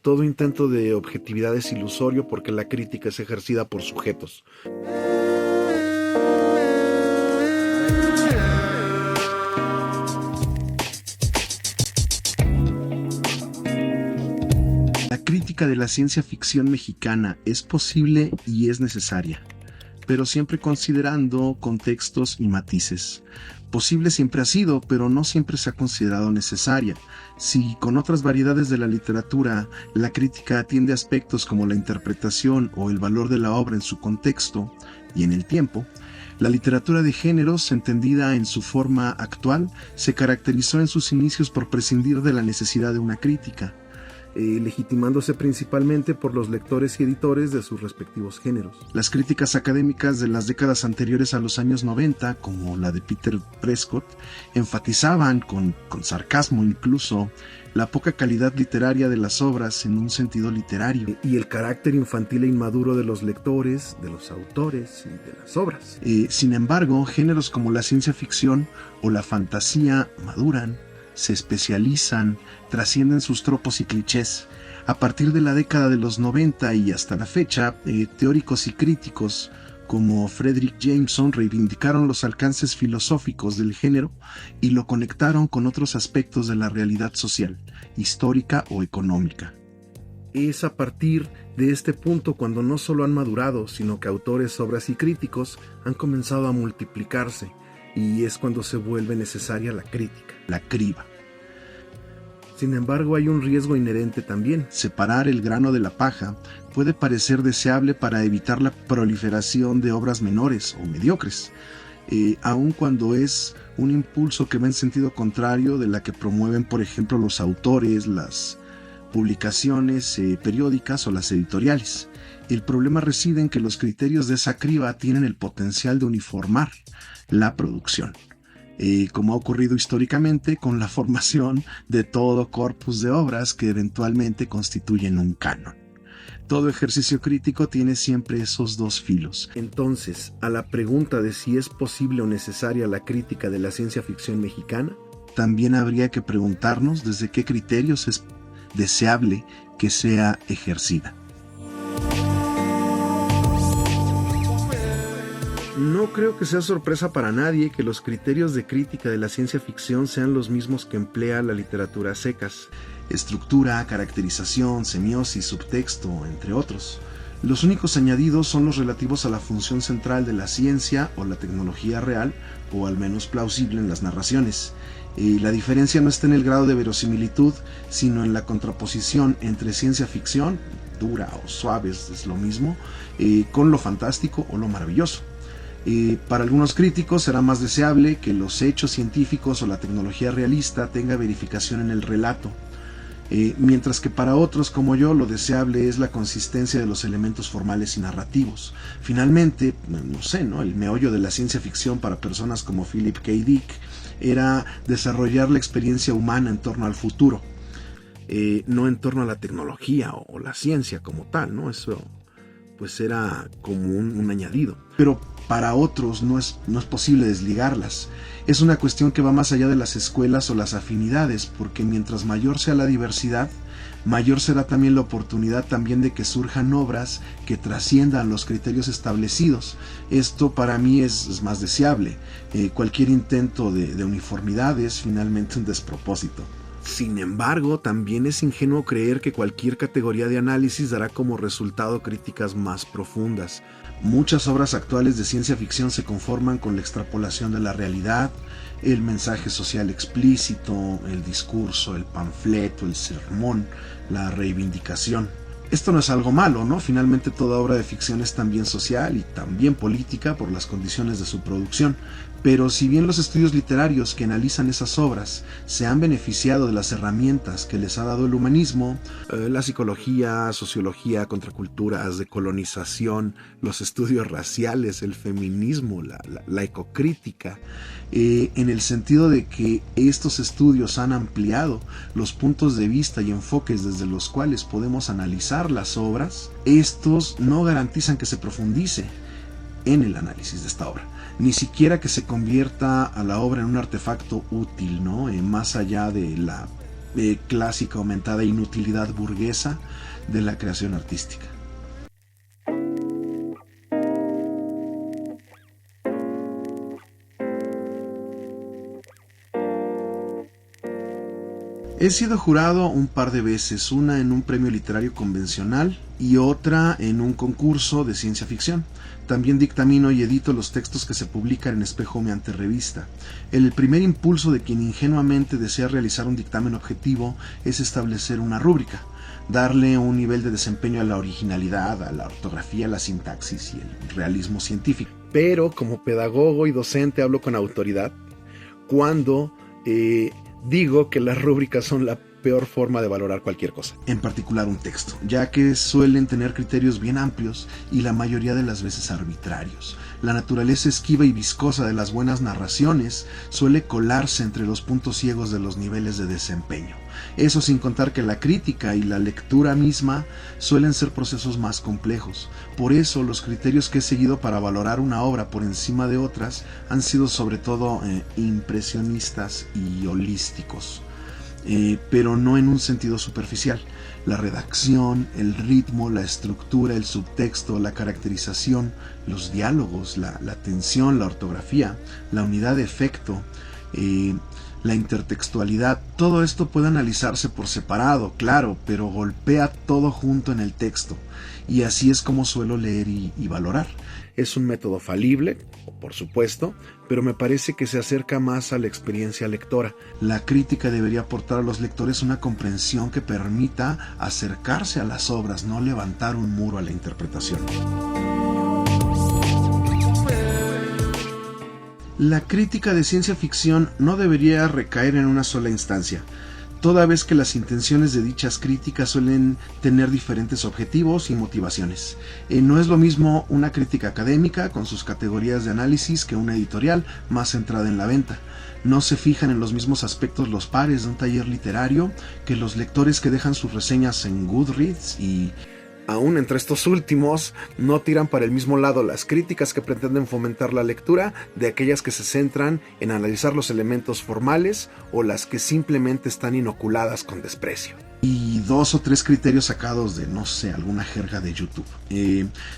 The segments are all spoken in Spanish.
Todo intento de objetividad es ilusorio porque la crítica es ejercida por sujetos. La crítica de la ciencia ficción mexicana es posible y es necesaria, pero siempre considerando contextos y matices. Posible siempre ha sido, pero no siempre se ha considerado necesaria. Si con otras variedades de la literatura la crítica atiende aspectos como la interpretación o el valor de la obra en su contexto y en el tiempo, la literatura de géneros, entendida en su forma actual, se caracterizó en sus inicios por prescindir de la necesidad de una crítica, legitimándose principalmente por los lectores y editores de sus respectivos géneros. Las críticas académicas de las décadas anteriores a los años 90, como la de Peter Prescott, enfatizaban, con sarcasmo incluso, la poca calidad literaria de las obras en un sentido literario y el carácter infantil e inmaduro de los lectores, de los autores y de las obras. Sin embargo, géneros como la ciencia ficción o la fantasía maduran, se especializan, trascienden sus tropos y clichés. A partir de la década de los 90 y hasta la fecha, teóricos y críticos como Fredric Jameson reivindicaron los alcances filosóficos del género y lo conectaron con otros aspectos de la realidad social, histórica o económica. Es a partir de este punto cuando no solo han madurado, sino que autores, obras y críticos han comenzado a multiplicarse, y es cuando se vuelve necesaria la crítica, la criba. Sin embargo, hay un riesgo inherente también. Separar el grano de la paja puede parecer deseable para evitar la proliferación de obras menores o mediocres, aun cuando es un impulso que va en sentido contrario de la que promueven, por ejemplo, los autores, las publicaciones periódicas o las editoriales. El problema reside en que los criterios de esa criba tienen el potencial de uniformar la producción, como ha ocurrido históricamente con la formación de todo corpus de obras que eventualmente constituyen un canon. Todo ejercicio crítico tiene siempre esos dos filos. Entonces, a la pregunta de si es posible o necesaria la crítica de la ciencia ficción mexicana, también habría que preguntarnos desde qué criterios es deseable que sea ejercida. No creo que sea sorpresa para nadie que los criterios de crítica de la ciencia ficción sean los mismos que emplea la literatura a secas. Estructura, caracterización, semiosis, subtexto, entre otros. Los únicos añadidos son los relativos a la función central de la ciencia o la tecnología real, o al menos plausible en las narraciones. La diferencia no está en el grado de verosimilitud, sino en la contraposición entre ciencia ficción, dura o suave, es lo mismo, con lo fantástico o lo maravilloso. Para algunos críticos será más deseable que los hechos científicos o la tecnología realista tenga verificación en el relato, mientras que para otros como yo lo deseable es la consistencia de los elementos formales y narrativos. Finalmente, el meollo de la ciencia ficción para personas como Philip K. Dick era desarrollar la experiencia humana en torno al futuro, no en torno a la tecnología o la ciencia como tal, ¿no? Eso pues era como un añadido. Pero para otros no es posible desligarlas. Es una cuestión que va más allá de las escuelas o las afinidades, porque mientras mayor sea la diversidad, mayor será también la oportunidad también de que surjan obras que trasciendan los criterios establecidos. Esto para mí es más deseable. Cualquier intento de uniformidad es finalmente un despropósito. Sin embargo, también es ingenuo creer que cualquier categoría de análisis dará como resultado críticas más profundas. Muchas obras actuales de ciencia ficción se conforman con la extrapolación de la realidad, el mensaje social explícito, el discurso, el panfleto, el sermón, la reivindicación. Esto no es algo malo, ¿no? Finalmente toda obra de ficción es también social y también política por las condiciones de su producción. Pero si bien los estudios literarios que analizan esas obras se han beneficiado de las herramientas que les ha dado el humanismo, la psicología, sociología, contraculturas, decolonización, los estudios raciales, el feminismo, la ecocrítica, en el sentido de que estos estudios han ampliado los puntos de vista y enfoques desde los cuales podemos analizar las obras, estos no garantizan que se profundice en el análisis de esta obra, ni siquiera que se convierta a la obra en un artefacto útil, ¿no? Más allá de la clásica aumentada inutilidad burguesa de la creación artística. He sido jurado un par de veces, una en un premio literario convencional y otra en un concurso de ciencia ficción. También dictamino y edito los textos que se publican en Espejo mediante revista. El primer impulso de quien ingenuamente desea realizar un dictamen objetivo es establecer una rúbrica, darle un nivel de desempeño a la originalidad, a la ortografía, a la sintaxis y el realismo científico. Pero como pedagogo y docente hablo con autoridad cuando digo que las rúbricas son la peor forma de valorar cualquier cosa, en particular un texto, ya que suelen tener criterios bien amplios y la mayoría de las veces arbitrarios. La naturaleza esquiva y viscosa de las buenas narraciones suele colarse entre los puntos ciegos de los niveles de desempeño. Eso sin contar que la crítica y la lectura misma suelen ser procesos más complejos. Por eso los criterios que he seguido para valorar una obra por encima de otras han sido sobre todo impresionistas y holísticos. Pero no en un sentido superficial. La redacción, el ritmo, la estructura, el subtexto, la caracterización, los diálogos, la tensión, la ortografía, la unidad de efecto, la intertextualidad, todo esto puede analizarse por separado, claro, pero golpea todo junto en el texto, y así es como suelo leer y valorar. Es un método falible, por supuesto, pero me parece que se acerca más a la experiencia lectora. La crítica debería aportar a los lectores una comprensión que permita acercarse a las obras, no levantar un muro a la interpretación. La crítica de ciencia ficción no debería recaer en una sola instancia, toda vez que las intenciones de dichas críticas suelen tener diferentes objetivos y motivaciones. No es lo mismo una crítica académica con sus categorías de análisis que una editorial más centrada en la venta. No se fijan en los mismos aspectos los pares de un taller literario que los lectores que dejan sus reseñas en Goodreads y aún entre estos últimos, no tiran para el mismo lado las críticas que pretenden fomentar la lectura de aquellas que se centran en analizar los elementos formales o las que simplemente están inoculadas con desprecio. Y 2 o 3 criterios sacados de, no sé, alguna jerga de YouTube.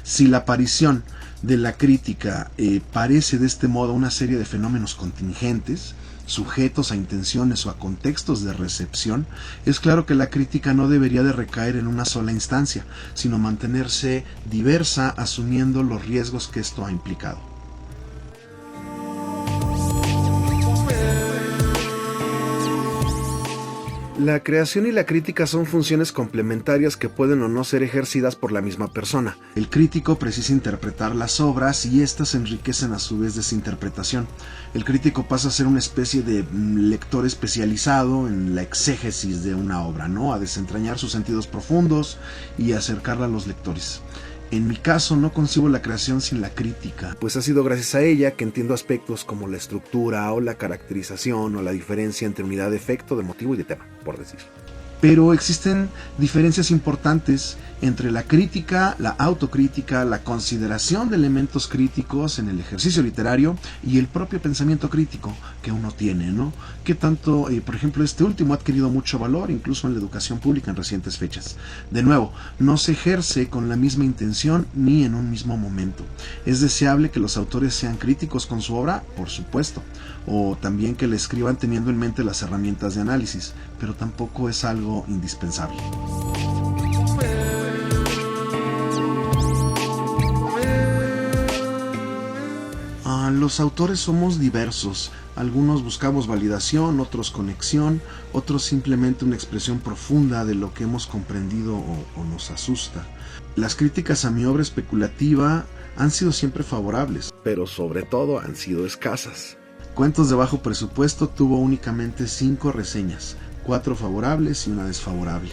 Si la aparición de la crítica parece de este modo una serie de fenómenos contingentes, sujetos a intenciones o a contextos de recepción, es claro que la crítica no debería de recaer en una sola instancia, sino mantenerse diversa asumiendo los riesgos que esto ha implicado. La creación y la crítica son funciones complementarias que pueden o no ser ejercidas por la misma persona. El crítico precisa interpretar las obras y éstas enriquecen a su vez de esa interpretación. El crítico pasa a ser una especie de lector especializado en la exégesis de una obra, ¿no? A desentrañar sus sentidos profundos y acercarla a los lectores. En mi caso no concibo la creación sin la crítica, pues ha sido gracias a ella que entiendo aspectos como la estructura o la caracterización o la diferencia entre unidad de efecto, de motivo y de tema, por decir. Pero existen diferencias importantes entre la crítica, la autocrítica, la consideración de elementos críticos en el ejercicio literario y el propio pensamiento crítico que uno tiene, ¿no? Que tanto, por ejemplo, este último ha adquirido mucho valor, incluso en la educación pública en recientes fechas. De nuevo, no se ejerce con la misma intención ni en un mismo momento. ¿Es deseable que los autores sean críticos con su obra? Por supuesto. O también que la escriban teniendo en mente las herramientas de análisis, pero tampoco es algo indispensable. Los autores somos diversos. Algunos buscamos validación, otros conexión, otros simplemente una expresión profunda de lo que hemos comprendido o nos asusta. Las críticas a mi obra especulativa han sido siempre favorables, pero sobre todo han sido escasas. Cuentos de bajo presupuesto tuvo únicamente 5 reseñas, 4 favorables y una desfavorable.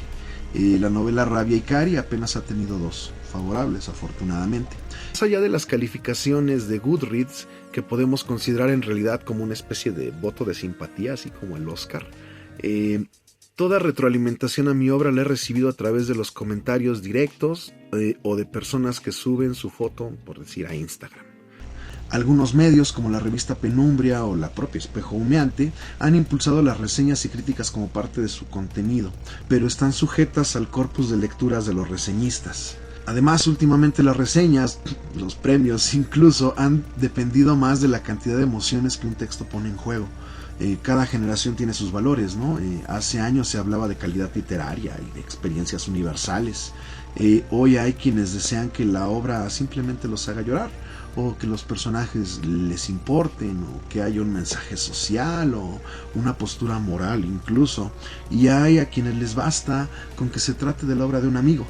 La novela Rabia y Cari apenas ha tenido 2 favorables, afortunadamente. Más allá de las calificaciones de Goodreads, que podemos considerar en realidad como una especie de voto de simpatía, así como el Oscar, toda retroalimentación a mi obra la he recibido a través de los comentarios directos o de personas que suben su foto, por decir, a Instagram. Algunos medios, como la revista Penumbria o la propia Espejo Humeante, han impulsado las reseñas y críticas como parte de su contenido, pero están sujetas al corpus de lecturas de los reseñistas. Además, últimamente las reseñas, los premios incluso, han dependido más de la cantidad de emociones que un texto pone en juego. Cada generación tiene sus valores, ¿no? Hace años se hablaba de calidad literaria y de experiencias universales. Hoy hay quienes desean que la obra simplemente los haga llorar, o que los personajes les importen, o que haya un mensaje social o una postura moral incluso, y hay a quienes les basta con que se trate de la obra de un amigo.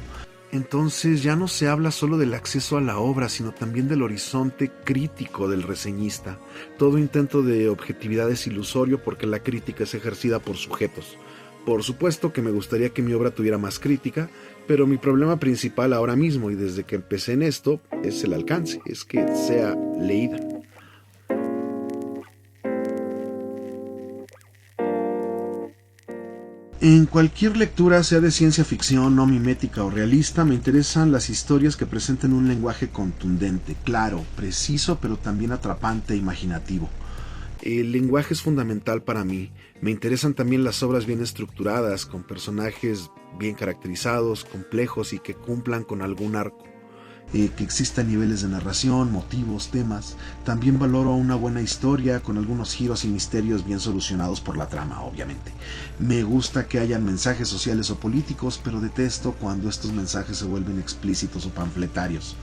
Entonces ya no se habla solo del acceso a la obra, sino también del horizonte crítico del reseñista. Todo intento de objetividad es ilusorio porque la crítica es ejercida por sujetos. Por supuesto que me gustaría que mi obra tuviera más crítica, pero mi problema principal ahora mismo y desde que empecé en esto es el alcance, es que sea leída. En cualquier lectura, sea de ciencia ficción, no mimética o realista, me interesan las historias que presenten un lenguaje contundente, claro, preciso, pero también atrapante e imaginativo. El lenguaje es fundamental para mí. Me interesan también las obras bien estructuradas, con personajes bien caracterizados, complejos y que cumplan con algún arco. Que existan niveles de narración, motivos, temas. También valoro una buena historia con algunos giros y misterios bien solucionados por la trama, obviamente. Me gusta que hayan mensajes sociales o políticos, pero detesto cuando estos mensajes se vuelven explícitos o panfletarios,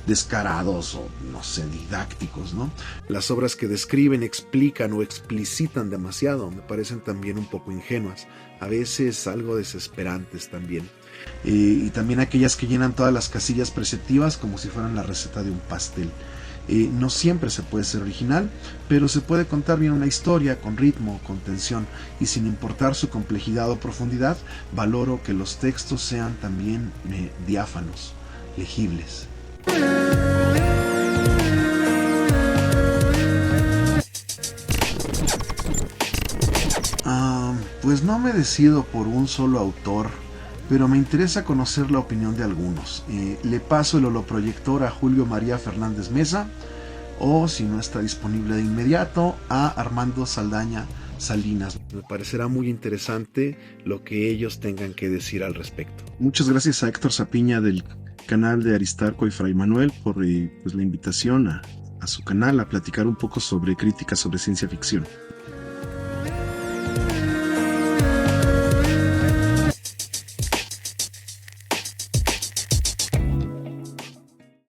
descarados o, no sé, didácticos, ¿no? Las obras que describen, explican o explicitan demasiado me parecen también un poco ingenuas, a veces algo desesperantes también. Y también aquellas que llenan todas las casillas preceptivas como si fueran la receta de un pastel. No siempre se puede ser original, pero se puede contar bien una historia con ritmo, con tensión, y sin importar su complejidad o profundidad, valoro que los textos sean también diáfanos, legibles. Pues no me decido por un solo autor, pero me interesa conocer la opinión de algunos. Le paso el holoproyector a Julio María Fernández Mesa, o si no está disponible de inmediato, a Armando Saldaña Salinas. Me parecerá muy interesante lo que ellos tengan que decir al respecto. Muchas gracias a Héctor Zapiña del canal de Aristarco y Fray Manuel por pues, la invitación a su canal a platicar un poco sobre crítica sobre ciencia ficción.